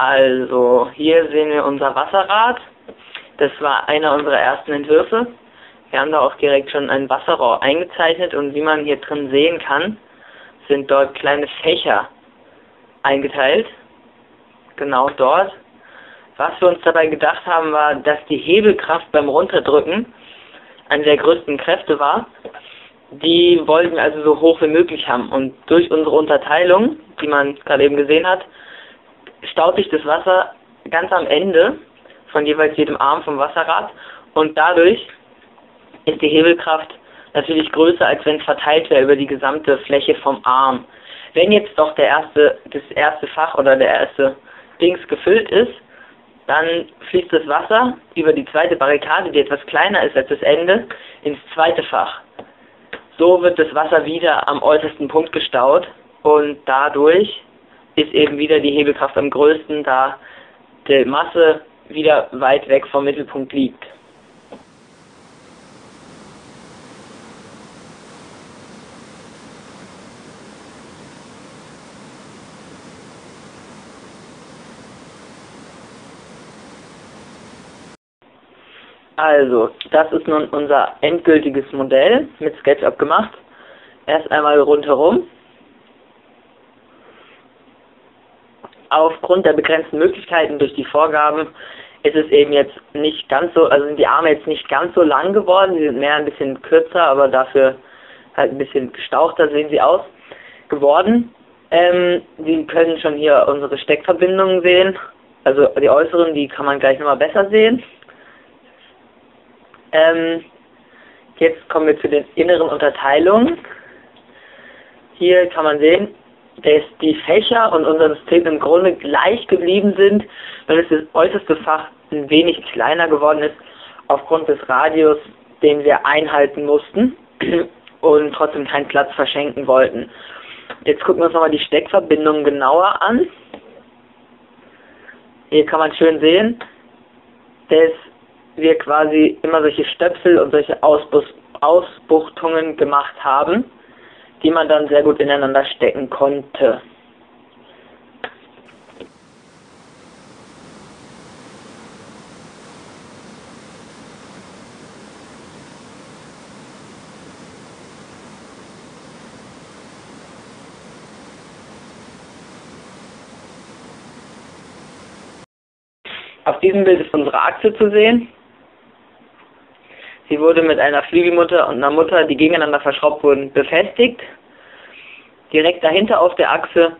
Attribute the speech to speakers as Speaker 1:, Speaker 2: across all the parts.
Speaker 1: Also, hier sehen wir unser Wasserrad. Das war einer unserer ersten Entwürfe. Wir haben da auch direkt schon ein Wasserrohr eingezeichnet und wie man hier drin sehen kann, sind dort kleine Fächer eingeteilt. Genau dort. Was wir uns dabei gedacht haben, war, dass die Hebelkraft beim Runterdrücken eine der größten Kräfte war. Die wollten wir also so hoch wie möglich haben. Und durch unsere Unterteilung, die man gerade eben gesehen hat, staut sich das Wasser ganz am Ende von jeweils jedem Arm vom Wasserrad und dadurch ist die Hebelkraft natürlich größer, als wenn es verteilt wäre über die gesamte Fläche vom Arm. Wenn jetzt doch das erste Fach oder der erste Dings gefüllt ist, dann fließt das Wasser über die zweite Barrikade, die etwas kleiner ist als das Ende, ins zweite Fach. So wird das Wasser wieder am äußersten Punkt gestaut und dadurch ist eben wieder die Hebelkraft am größten, da die Masse wieder weit weg vom Mittelpunkt liegt. Also, das ist nun unser endgültiges Modell mit SketchUp gemacht. Erst einmal rundherum. Aufgrund der begrenzten Möglichkeiten durch die Vorgaben ist es eben jetzt nicht ganz so, also sind die Arme jetzt nicht ganz so lang geworden, sie sind mehr ein bisschen kürzer, aber dafür halt ein bisschen gestauchter sehen sie aus, geworden. Sie können schon hier unsere Steckverbindungen sehen, also die äußeren, die kann man gleich nochmal besser sehen. Jetzt kommen wir zu den inneren Unterteilungen. Hier kann man sehen, dass die Fächer und unser System im Grunde gleich geblieben sind, weil das äußerste Fach ein wenig kleiner geworden ist, aufgrund des Radius, den wir einhalten mussten und trotzdem keinen Platz verschenken wollten. Jetzt gucken wir uns nochmal die Steckverbindungen genauer an. Hier kann man schön sehen, dass wir quasi immer solche Stöpsel und solche Ausbuchtungen gemacht haben, die man dann sehr gut ineinander stecken konnte. Auf diesem Bild ist unsere Achse zu sehen. Sie wurde mit einer Flügelmutter und einer Mutter, die gegeneinander verschraubt wurden, befestigt. Direkt dahinter auf der Achse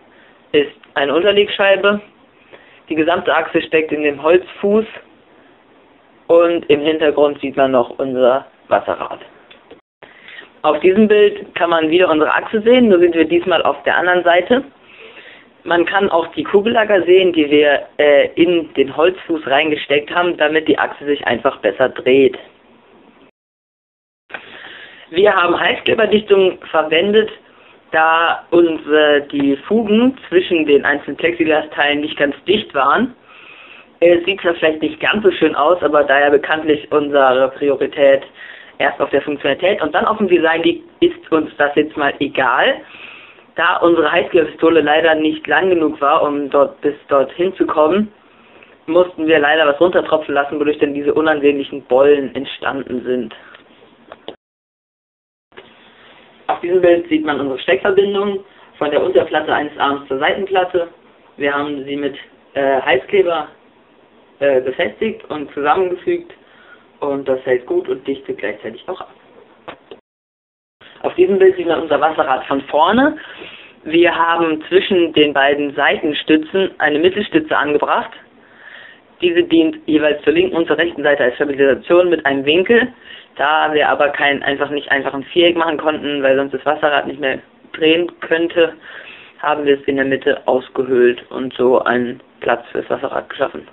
Speaker 1: ist eine Unterlegscheibe. Die gesamte Achse steckt in dem Holzfuß und im Hintergrund sieht man noch unser Wasserrad. Auf diesem Bild kann man wieder unsere Achse sehen, nur sind wir diesmal auf der anderen Seite. Man kann auch die Kugellager sehen, die wir in den Holzfuß reingesteckt haben, damit die Achse sich einfach besser dreht. Wir haben Heißkleberdichtung verwendet, da die Fugen zwischen den einzelnen Plexiglasteilen nicht ganz dicht waren. Es sieht zwar vielleicht nicht ganz so schön aus, aber da ja bekanntlich unsere Priorität erst auf der Funktionalität und dann auf dem Design liegt, ist uns das jetzt mal egal. Da unsere Heißkleberpistole leider nicht lang genug war, um bis dorthin zu kommen, mussten wir leider was runtertropfen lassen, wodurch dann diese unansehnlichen Bollen entstanden sind. Auf diesem Bild sieht man unsere Steckverbindung von der Unterplatte eines Arms zur Seitenplatte. Wir haben sie mit Heißkleber befestigt und zusammengefügt und das hält gut und dichtet gleichzeitig auch ab. Auf diesem Bild sieht man unser Wasserrad von vorne. Wir haben zwischen den beiden Seitenstützen eine Mittelstütze angebracht. Diese dient jeweils zur linken und zur rechten Seite als Stabilisation mit einem Winkel. Da wir aber nicht einfach ein Viereck machen konnten, weil sonst das Wasserrad nicht mehr drehen könnte, haben wir es in der Mitte ausgehöhlt und so einen Platz fürs Wasserrad geschaffen.